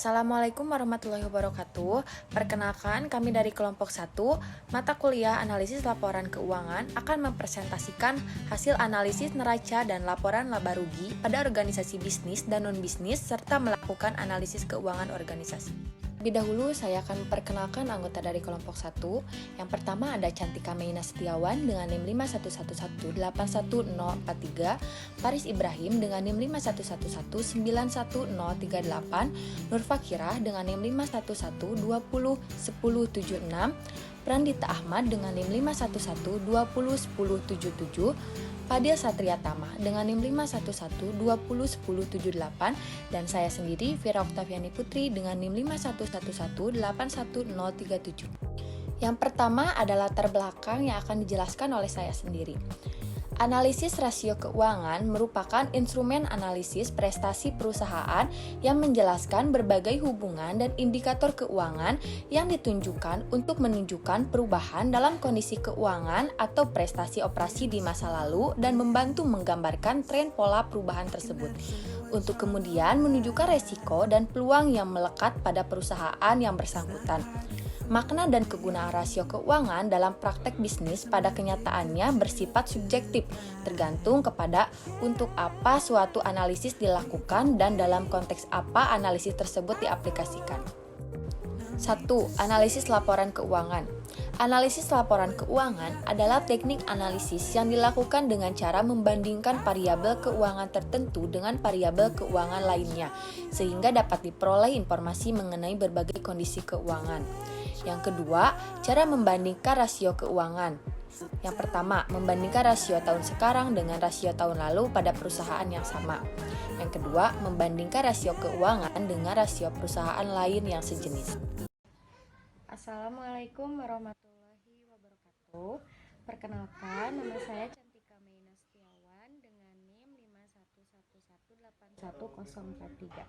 Assalamualaikum warahmatullahi wabarakatuh. Perkenalkan, kami dari kelompok 1, mata kuliah analisis laporan keuangan akan mempresentasikan hasil analisis neraca dan laporan laba rugi pada organisasi bisnis dan non-bisnis serta melakukan analisis keuangan organisasi. Lebih dahulu, saya akan memperkenalkan anggota dari kelompok 1. Yang pertama ada Cantika Meina Setiawan dengan NIM 511181043, Faris Ibrahim dengan NIM 511191038, Nur Fakirah dengan NIM 511201076, Prandita Ahmad dengan NIM 511201077, Fadil Satria Tama dengan NIM 511201078, dan saya sendiri Vira Oktaviani Putri dengan NIM 511181037. Yang pertama adalah latar belakang yang akan dijelaskan oleh saya sendiri. Analisis rasio keuangan merupakan instrumen analisis prestasi perusahaan yang menjelaskan berbagai hubungan dan indikator keuangan yang ditunjukkan untuk menunjukkan perubahan dalam kondisi keuangan atau prestasi operasi di masa lalu dan membantu menggambarkan tren pola perubahan tersebut, untuk kemudian menunjukkan resiko dan peluang yang melekat pada perusahaan yang bersangkutan. Makna dan kegunaan rasio keuangan dalam praktek bisnis pada kenyataannya bersifat subjektif, tergantung kepada untuk apa suatu analisis dilakukan dan dalam konteks apa analisis tersebut diaplikasikan. 1. Analisis laporan keuangan. Analisis laporan keuangan adalah teknik analisis yang dilakukan dengan cara membandingkan variabel keuangan tertentu dengan variabel keuangan lainnya, sehingga dapat diperoleh informasi mengenai berbagai kondisi keuangan. Yang kedua, cara membandingkan rasio keuangan. Yang pertama, membandingkan rasio tahun sekarang dengan rasio tahun lalu pada perusahaan yang sama. Yang kedua, membandingkan rasio keuangan dengan rasio perusahaan lain yang sejenis. Assalamualaikum warahmatullahi wabarakatuh. Perkenalkan, nama saya Cantika Meina Setiawan dengan NIM 511181043.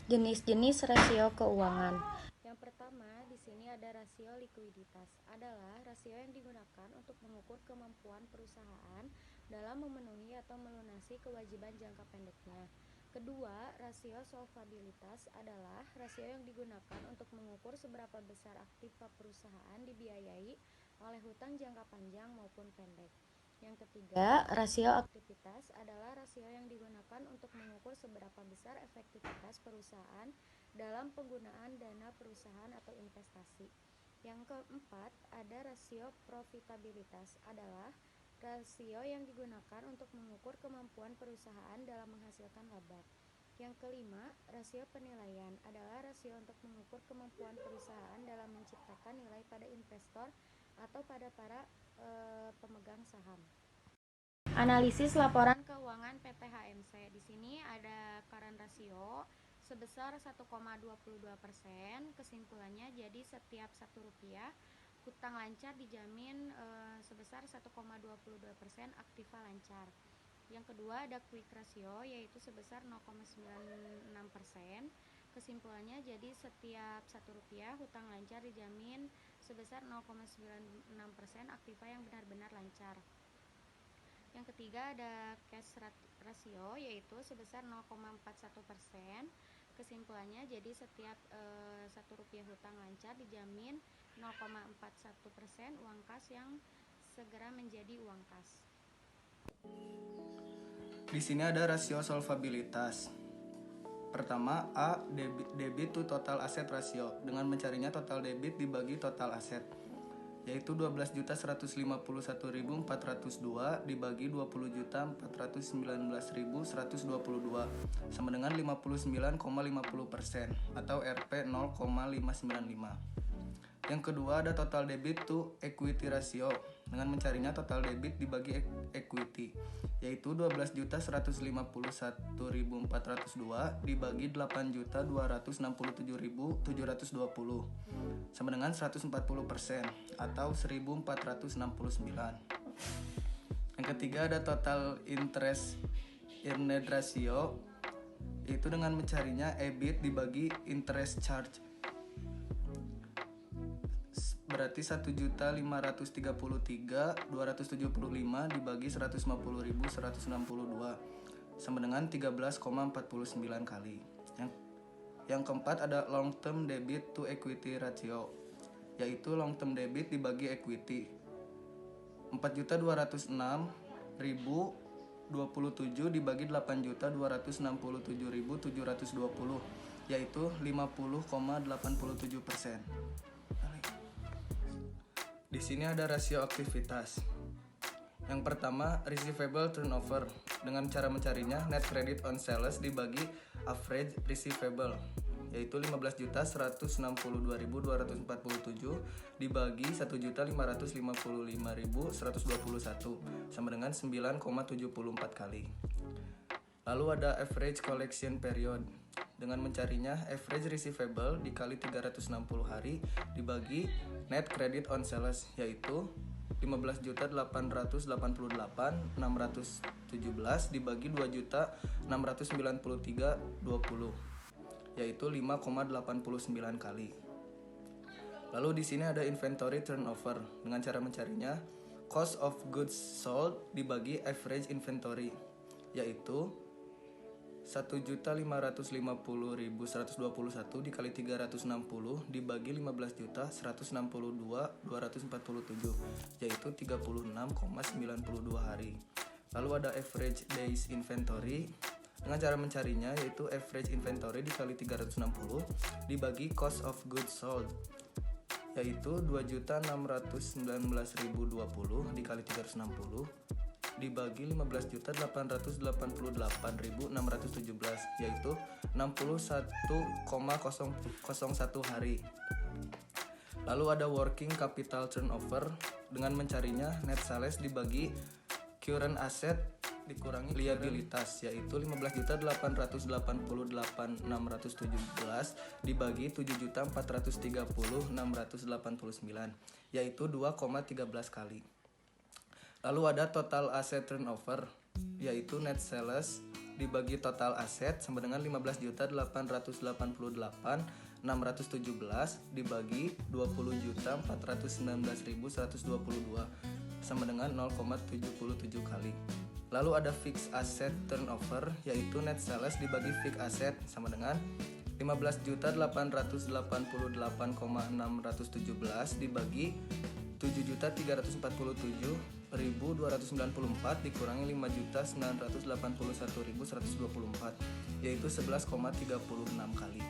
Jenis-jenis rasio keuangan. Yang pertama, di sini ada rasio likuiditas. Adalah rasio yang digunakan untuk mengukur kemampuan perusahaan dalam memenuhi atau melunasi kewajiban jangka pendeknya. Kedua, rasio solvabilitas adalah rasio yang digunakan untuk mengukur seberapa besar aktiva perusahaan dibiayai oleh hutang jangka panjang maupun pendek. Yang ketiga, rasio aktivitas adalah rasio yang digunakan untuk mengukur seberapa besar efektivitas perusahaan dalam penggunaan dana perusahaan atau investasi. Yang keempat, ada rasio profitabilitas adalah rasio yang digunakan untuk mengukur kemampuan perusahaan dalam menghasilkan laba. Yang kelima, rasio penilaian adalah rasio untuk mengukur kemampuan perusahaan dalam menciptakan nilai pada investor atau pada para pemegang saham. Analisis laporan keuangan PT HMC. Di sini ada current ratio sebesar 1,22%. Kesimpulannya, jadi setiap Rp1 hutang lancar dijamin sebesar 1,22%, aktiva lancar. Yang kedua ada quick ratio, yaitu sebesar 0,96%. Kesimpulannya, jadi setiap Rp1 hutang lancar dijamin sebesar 0,96%, aktiva yang benar-benar lancar. Yang ketiga ada cash ratio, yaitu sebesar 0,41%. Kesimpulannya, jadi setiap Rp1 hutang lancar dijamin 0,41% uang kas yang segera menjadi uang kas. Di sini ada rasio solvabilitas. Pertama, A, debit to total asset ratio, dengan mencarinya total debit dibagi total aset, yaitu 12.151.402 dibagi 20.419.122 sama dengan 59,50% atau Rp 0,595. Yang kedua ada total debit to equity ratio, dengan mencarinya total debit dibagi equity, yaitu 12.151.402 dibagi 8.267.720 sama dengan 140% atau 1.469. Yang ketiga ada total interest earned ratio, yaitu dengan mencarinya EBIT dibagi interest charge, berarti 1.533.275 dibagi 150.162 sama dengan 13,49 kali. Yang keempat ada long term debit to equity ratio, yaitu long term debit dibagi equity. 4.206.027 dibagi 8.267.720, yaitu 50,87%. Di sini ada rasio aktivitas. Yang pertama, receivable turnover. Dengan cara mencarinya, net credit on sales dibagi average receivable, yaitu 15.162.247 dibagi 1.555.121 sama dengan 9,74 kali. Lalu ada average collection period. Dengan mencarinya, average receivable dikali 360 hari dibagi net credit on sales, yaitu 15.888.617 dibagi 2.693.20, yaitu 5,89 kali. Lalu di sini ada inventory turnover. Dengan cara mencarinya, cost of goods sold dibagi average inventory, yaitu 1.550.121 dikali 360 dibagi 15.162.247, yaitu 36,92 hari. Lalu ada average days inventory. Dengan cara mencarinya, yaitu average inventory dikali 360 dibagi cost of goods sold, yaitu 2.619.020 dikali 360 dibagi 15.888.617, yaitu 61,001 hari. Lalu ada working capital turnover. Dengan mencarinya, net sales dibagi current asset dikurangi liabilitas, yaitu 15.888.617 dibagi 7.430.689, yaitu 2,13 kali. Lalu ada total asset turnover, yaitu net sales dibagi total aset sama dengan 15.888.617 dibagi 20.419.122 sama dengan 0,77 kali. Lalu ada fixed asset turnover, yaitu net sales dibagi fixed asset sama dengan 15.888,617 dibagi 7.347.294 dikurangi 5.981.124, yaitu 11,36 kali.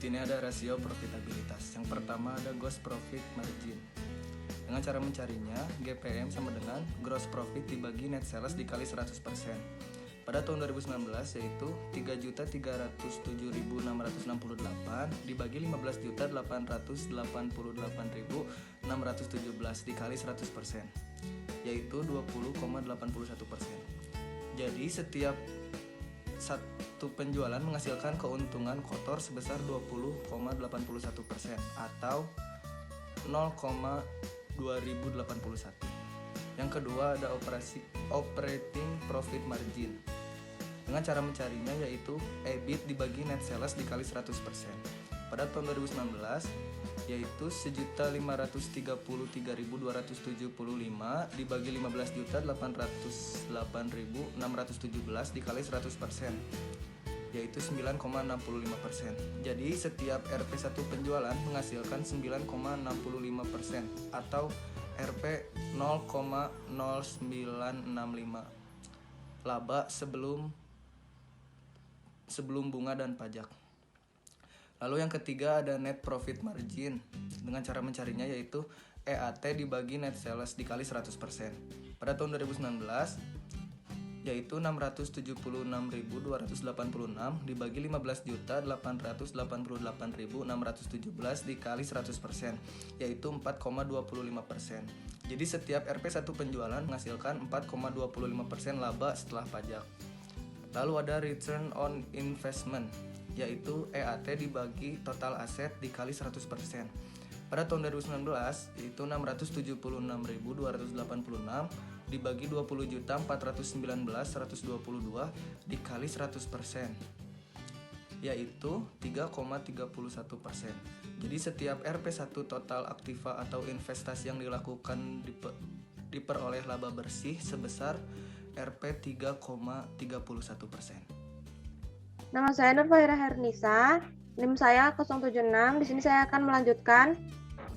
Ini ada rasio profitabilitas. Yang pertama ada gross profit margin. Dengan cara mencarinya, GPM sama dengan gross profit dibagi net sales dikali 100%. Pada tahun 2019 yaitu 3.907.668 dibagi 15.888.617 dikali 100%, yaitu 20,81%. Jadi setiap satu penjualan menghasilkan keuntungan kotor sebesar 20,81% atau 0,2081. Yang kedua ada operating profit margin. Dengan cara mencarinya yaitu EBIT dibagi net sales dikali 100%. Pada tahun 2019 yaitu 1.533.275 dibagi 15.808.617 dikali 100%, yaitu 9,65%. Jadi setiap Rp1 penjualan menghasilkan 9,65% atau Rp 0,0965 laba sebelum bunga dan pajak. Lalu yang ketiga ada net profit margin. Dengan cara mencarinya yaitu EAT dibagi net sales dikali 100%. Pada tahun 2019 yaitu 676.286 dibagi 15.888.617 dikali 100%, yaitu 4,25%. Jadi setiap Rp1 penjualan menghasilkan 4,25% laba setelah pajak. Lalu ada return on investment, yaitu EAT dibagi total aset dikali 100%. Pada tahun 2019 yaitu 676.286 dibagi 20.419.122 dikali 100%, yaitu 3,31%. Jadi setiap Rp1 total aktiva atau investasi yang dilakukan diperoleh laba bersih sebesar Rp 3,31%. Nama saya Nur Fahira Hernisa, NIM saya 076. Di sini saya akan melanjutkan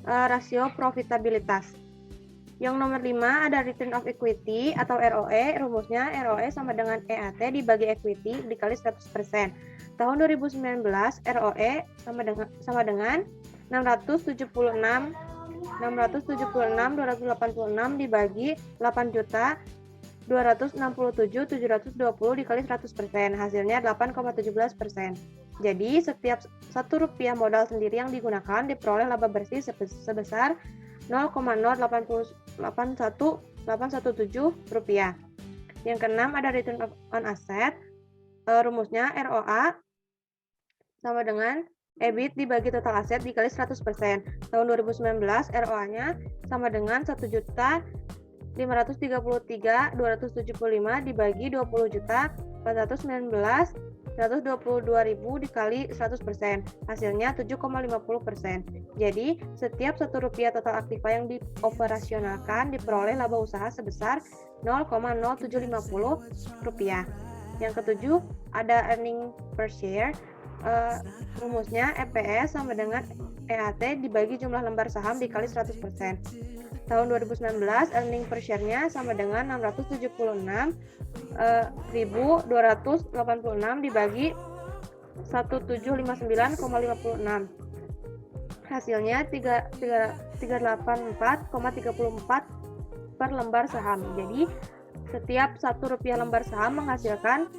rasio profitabilitas. Yang nomor 5 ada return of equity atau ROE. Rumusnya ROE sama dengan EAT dibagi equity dikali 100%. Tahun 2019 ROE sama dengan 676.286 dibagi 8.267.720 dikali 100%. Hasilnya 8,17%. Jadi setiap Rp1 modal sendiri yang digunakan diperoleh laba bersih sebesar 0,081817 rupiah. Yang keenam ada return on asset. Rumusnya ROA sama dengan EBIT dibagi total aset dikali 100%. Tahun 2019 ROA-nya sama dengan 1.533.275 dibagi 20.419.122.000 dikali 100%. Hasilnya 7,50%. Jadi, setiap Rp1 total aktiva yang dioperasionalkan diperoleh laba usaha sebesar 0,0750 rupiah. Yang ketujuh, ada earning per share. Rumusnya EPS sama dengan EAT dibagi jumlah lembar saham dikali 100%. Tahun 2019 earning per share-nya sama dengan 676.286 dibagi 1759,56. Hasilnya 384,34 per lembar saham. Jadi setiap Rp1 lembar saham menghasilkan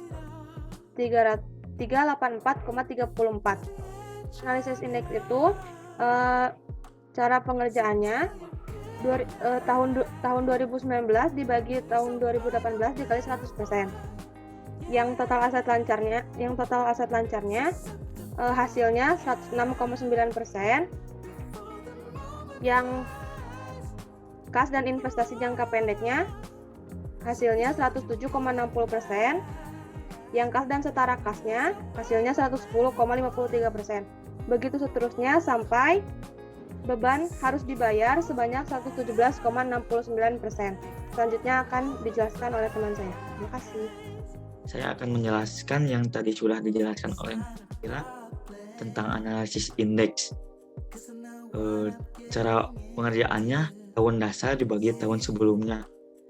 384,34. Analisis indeks itu cara pengerjaannya tahun 2019 dibagi tahun 2018 dikali 100%. Yang total aset lancarnya hasilnya 106,9%. Yang kas dan investasi jangka pendeknya hasilnya 107,60%. Yang kas dan setara kasnya hasilnya 110,53%. Begitu seterusnya sampai beban harus dibayar sebanyak 117,69%. Selanjutnya akan dijelaskan oleh teman saya. Terima kasih. Saya akan menjelaskan yang tadi sudah dijelaskan oleh Kira tentang analisis indeks. Cara pengerjaannya tahun dasar dibagi tahun sebelumnya,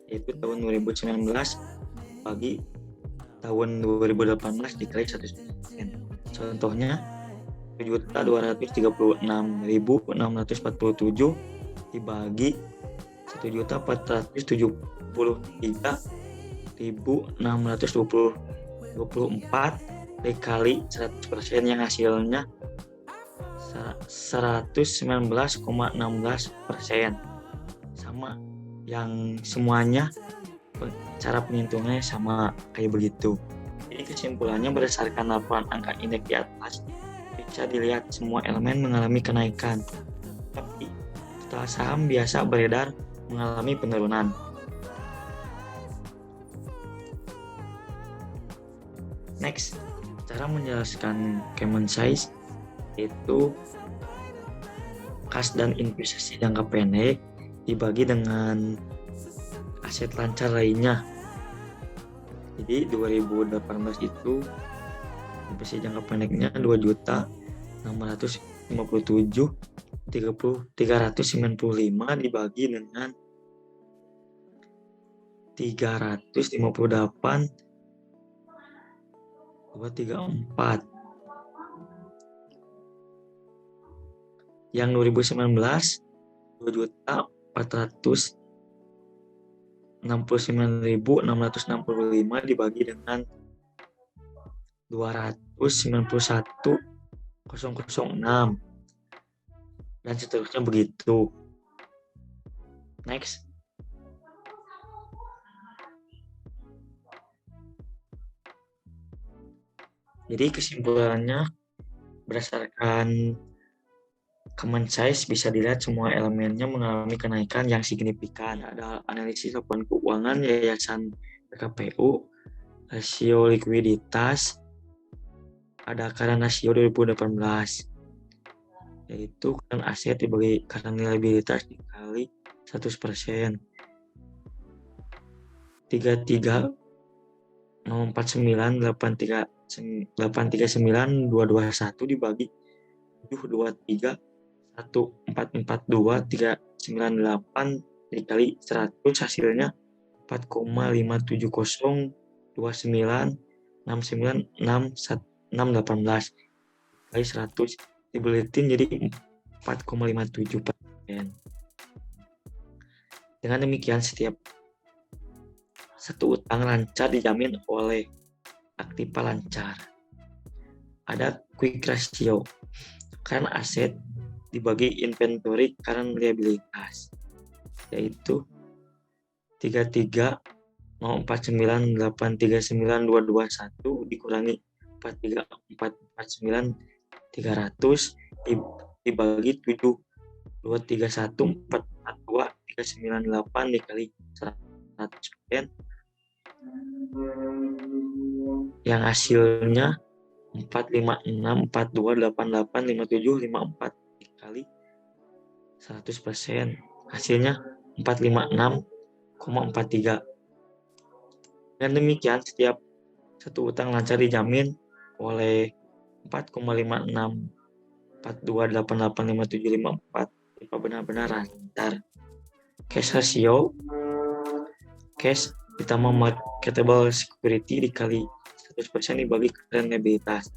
yaitu tahun 2019 bagi tahun 2018 dikali 100%. Contohnya 7.236.647 dibagi 1.473.624 dikali 100% yang hasilnya 119,16%. Sama yang semuanya cara penghitungannya sama kayak begitu. Jadi kesimpulannya berdasarkan laporan angka indeks di atas bisa dilihat semua elemen mengalami kenaikan, tapi total saham biasa beredar mengalami penurunan. Next, cara menjelaskan common size yaitu kas dan investasi jangka pendek dibagi dengan aset lancar lainnya. Jadi 2018 itu investasi jangka pendeknya 2.657.395 dibagi dengan 358,234. Yang 2019 2.469.665 dibagi dengan 291.006 dan seterusnya begitu. Next. Jadi kesimpulannya berdasarkan common size bisa dilihat semua elemennya mengalami kenaikan yang signifikan. Ada analisis laporan keuangan yayasan PKPU, rasio likuiditas, ada current ratio 2018, yaitu current aset dibagi current liabilitas dikali 100%. 33 049 839 221 dibagi 723 1442 398 dikali 100 hasilnya 4,5702969618 kali 100 dibuletin jadi 4,57%. Dengan demikian setiap satu utang lancar dijamin oleh Aktiva lancar. Ada quick ratio current aset dibagi inventory current liabilities, yaitu 330498392221 dikurangi 43449 dibagi 7231442 dikali 100%, yang hasilnya 45642885754 dikali 100%, hasilnya 456,43. Dan demikian setiap satu utang lancar dijamin oleh 4,5642885754 benar-benar lancar. Cash ratio, cash ditambah marketable security dikali 100% dibagi current liabilities,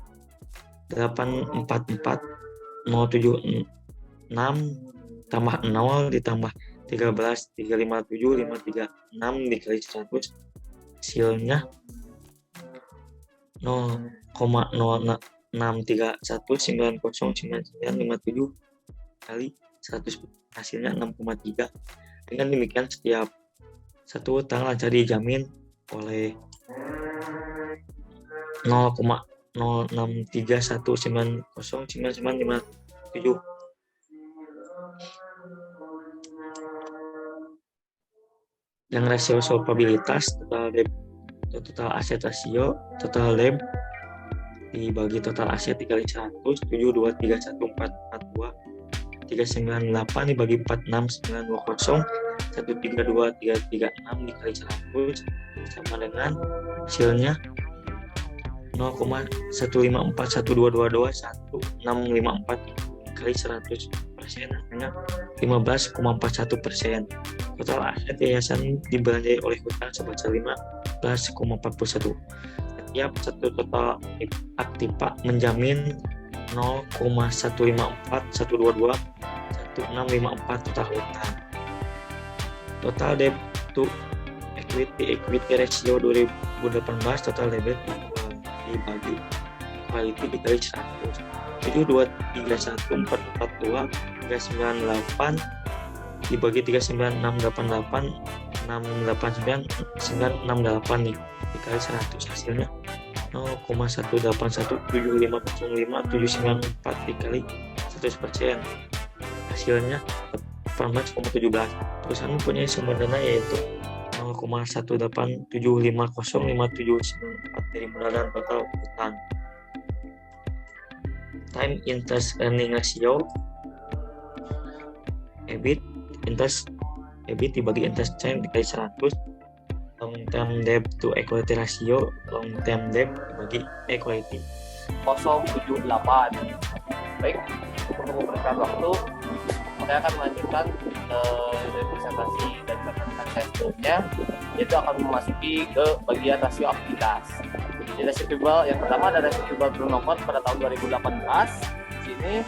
844076 tambah 0 ditambah 13357 dikali 100 hasilnya 0,0631909957 kali 100 hasilnya 6,3. Dengan demikian setiap satu utang lancar dijamin oleh 0,0631909957. Yang rasio solvabilitas total aset ratio total debt dibagi total aset dikali 100 7231442 398 dibagi 46920 132336 dikali 100 sama dengan hasilnya 0,15412221654 kali 100% artinya 15,41%. Total aset yayasan dibelanjai oleh hutang sebesar 15,41. Setiap satu total Aktiva menjamin 0,1541221 total hutang. Total debt to equity ratio 2018 total debt dibagi quality dikali 100 7231442 dibagi 39688 dikali 100 hasilnya 0,18175057994 dikali 100% hasilnya 18,17. Perusahaan mempunyai sumber dana yaitu 0,187505794 dari modal dan total utang. Time interest earning ratio EBIT dibagi interest time dikali 100. Long term debt to equity ratio long term debt dibagi equity 078. Baik, untuk memberikan waktu saya akan melanjutkan dari presentasi dan rekan-rekan saya sebelumnya, yaitu akan memasuki ke bagian rasio aktivitas. Di receivable yang pertama ada receivable turnover pada tahun 2018. Di sini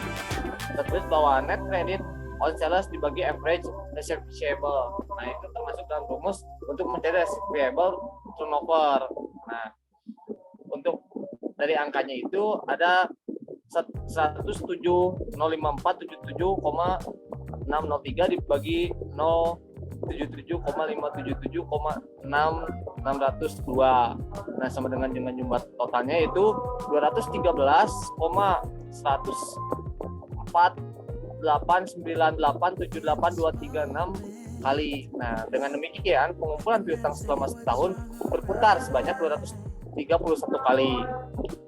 tertulis bahwa net credit on sales dibagi average receivable. Nah, itu termasuk dalam rumus untuk mencari receivable turnover. Nah, untuk dari angkanya itu ada 107.05477,603 dibagi 077,577,6602. Nah, sama dengan jumlah totalnya itu 213,104.89878,236 kali. Nah, dengan demikian pengumpulan piutang selama setahun berputar sebanyak 231 kali.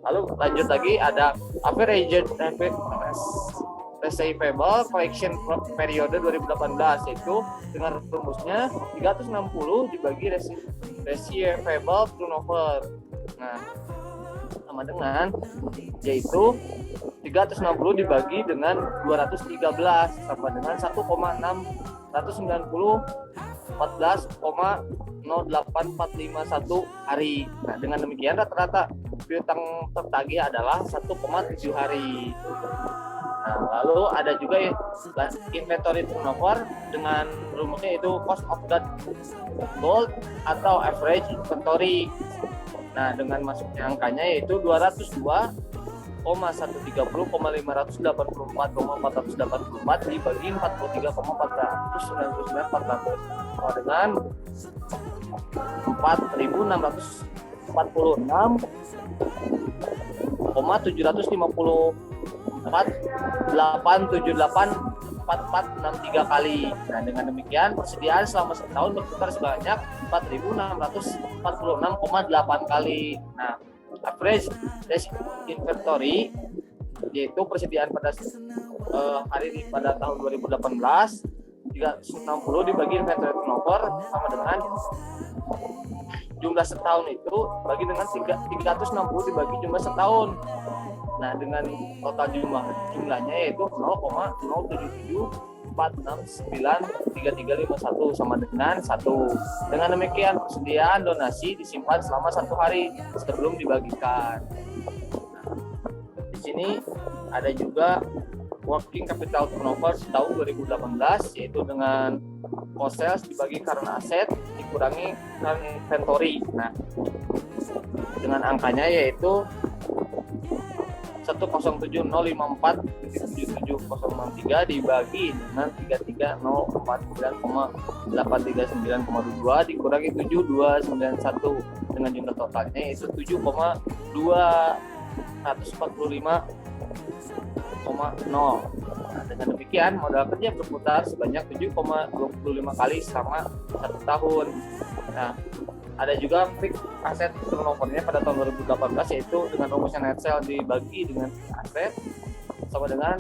Lalu lanjut lagi ada average receivable collection periode 2018, yaitu dengan rumusnya 360 dibagi receivable turnover. Nah, sama dengan yaitu 360 dibagi dengan 213 sama dengan 1,690 14,08451 hari. Nah, dengan demikian rata-rata piutang tertagih adalah 1,7 hari. Nah, lalu ada juga ya inventory turnover dengan rumusnya itu cost of goods sold atau average inventory. Nah, dengan masuknya angkanya yaitu 202,130,584,484 dibagi 43,499,400 sama dengan 4.646,878,4463 kali. Nah, dengan demikian persediaan selama setahun berputar sebanyak 4.646,8 kali. Nah, average days inventory yaitu persediaan pada hari ini pada tahun 2018 360 dibagi inventory turnover sama dengan jumlah setahun itu bagi dengan 360 dibagi jumlah setahun. Nah, dengan total jumlahnya yaitu 0,077469351 sama dengan 1. Dengan demikian persediaan donasi disimpan selama 1 hari sebelum dibagikan. Di sini ada juga working capital turnover tahun 2018 yaitu dengan cost sales dibagi current asset dikurangi current inventory. Nah, dengan angkanya yaitu 107.054.77063 dibagi dengan 33.049,839,2 dikurangi 7.291 dengan jumlah totalnya yaitu 7,245,0. Nah, dengan demikian modal kerja berputar sebanyak 7,25 kali selama 1 tahun. Nah, ada juga fixed aset turnovernya pada tahun 2018 yaitu dengan rumusnya net sale dibagi dengan aset sama dengan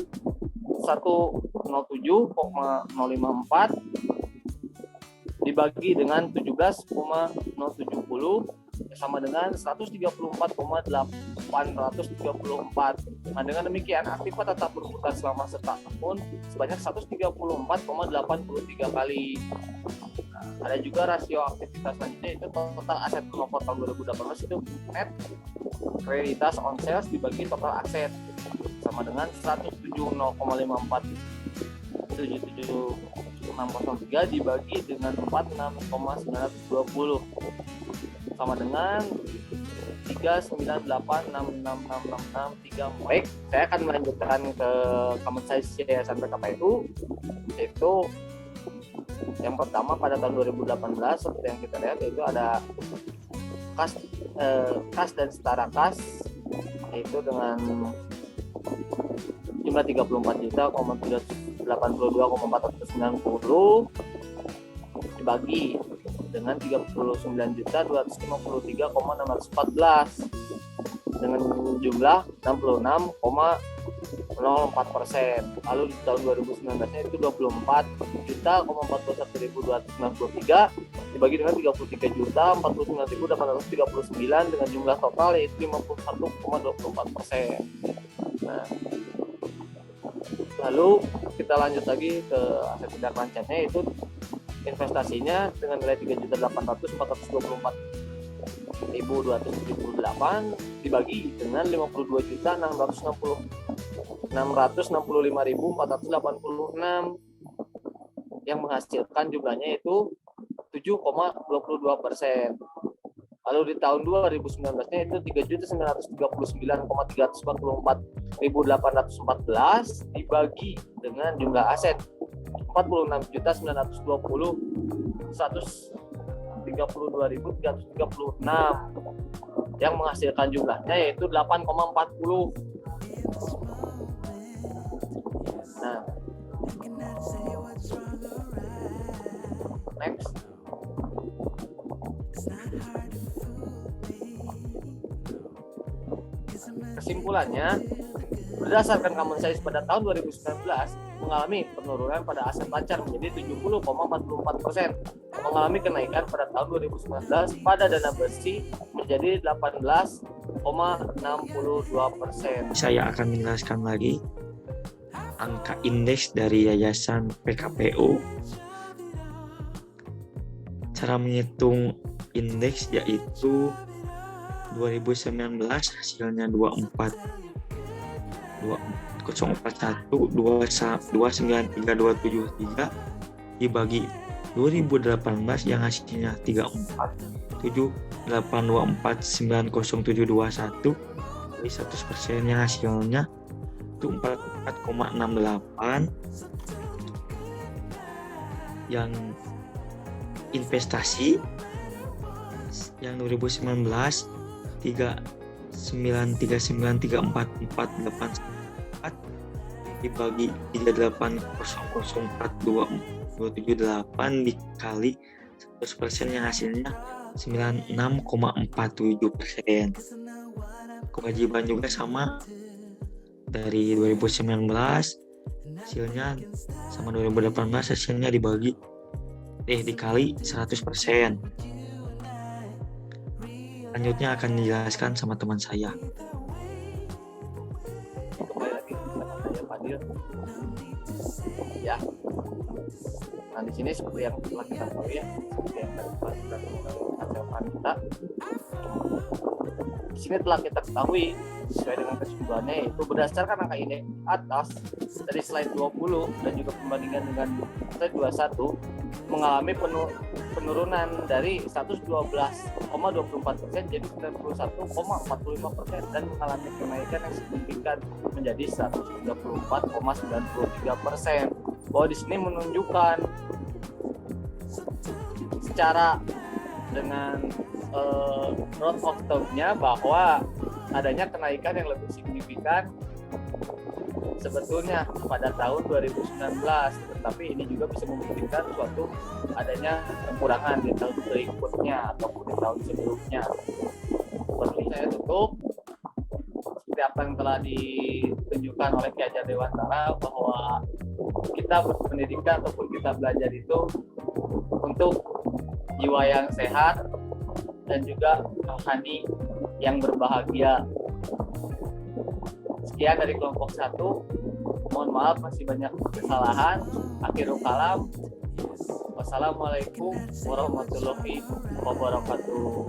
107,054 dibagi dengan 17,070 sama dengan 134,834. Nah, dengan demikian aktiva tetap berputar selama setahun sebanyak 134,83 kali. Nah, ada juga rasio aktivitas selanjutnya itu total aset turnover tahun 2018 itu net kreditas on sales dibagi total aset sama dengan 107,047,603 dibagi dengan 46,920 sama dengan 398666663. Baik, saya akan melanjutkan ke common size Yayasan PKPU yaitu yang pertama pada tahun 2018 seperti yang kita lihat yaitu ada kas dan setara kas yaitu dengan jumlah 34.782,490 dibagi dengan 39.253,614 dengan jumlah 66,04%. Lalu di tahun 2019-nya itu 24.041.293 dibagi dengan 33.049.839 dengan jumlah total yaitu 51,24%. Nah, lalu kita lanjut lagi ke aset tidak lancarnya yaitu investasinya dengan nilai 3.884.278 dibagi dengan 52.665.486 yang menghasilkan jumlahnya itu 7,22%. Lalu di tahun 2019-nya itu 3.939.344.814 dibagi dengan jumlah aset 46.920.132.336 yang menghasilkan jumlahnya yaitu 8,40. Nah, next. Kesimpulannya, berdasarkan common size pada tahun 2019 mengalami penurunan pada aset lancar menjadi 70,44%, mengalami kenaikan pada tahun 2019 pada dana bersih menjadi 18,62%. Saya akan menjelaskan lagi angka indeks dari Yayasan PKPU. Cara menghitung indeks yaitu 2019 hasilnya 041 dibagi 2018 yang hasilnya 34,782490721 jadi 100% yang hasilnya itu 44,68. Yang investasi yang 2019 39393444 dibagi 38004278 dikali 100% yang hasilnya 96,47%. Kewajiban juga sama, dari 2019 hasilnya sama 2018 hasilnya dikali 100%. Lanjutnya akan dijelaskan sama teman saya. Kembali lagi bersama saya Fadil. Ya. Nah, di sini seperti yang telah kita tahu ya, seperti yang tadi kita katakan kita. Di sini telah kita ketahui sesuai dengan kesimpulannya, yaitu berdasarkan angka ini atas dari slide 20 dan juga pembandingan dengan slide 21 mengalami penurunan dari 112,24% jadi 91,45% dan mengalami kenaikan yang signifikan menjadi 134,93%. Bahwa di sini menunjukkan secara dengan growth of term-nya bahwa adanya kenaikan yang lebih signifikan sebetulnya pada tahun 2019, tetapi ini juga bisa membuktikan suatu adanya kekurangan di tahun berikutnya ataupun di tahun sebelumnya. Seperti saya tutup seperti apa yang telah ditunjukkan oleh Ki Hajar Dewantara, bahwa kita berpendidikan ataupun kita belajar itu untuk jiwa yang sehat dan juga rohani yang berbahagia. Sekian dari kelompok 1. Mohon maaf masih banyak kesalahan. Akhirul kalam. Wassalamualaikum warahmatullahi wabarakatuh.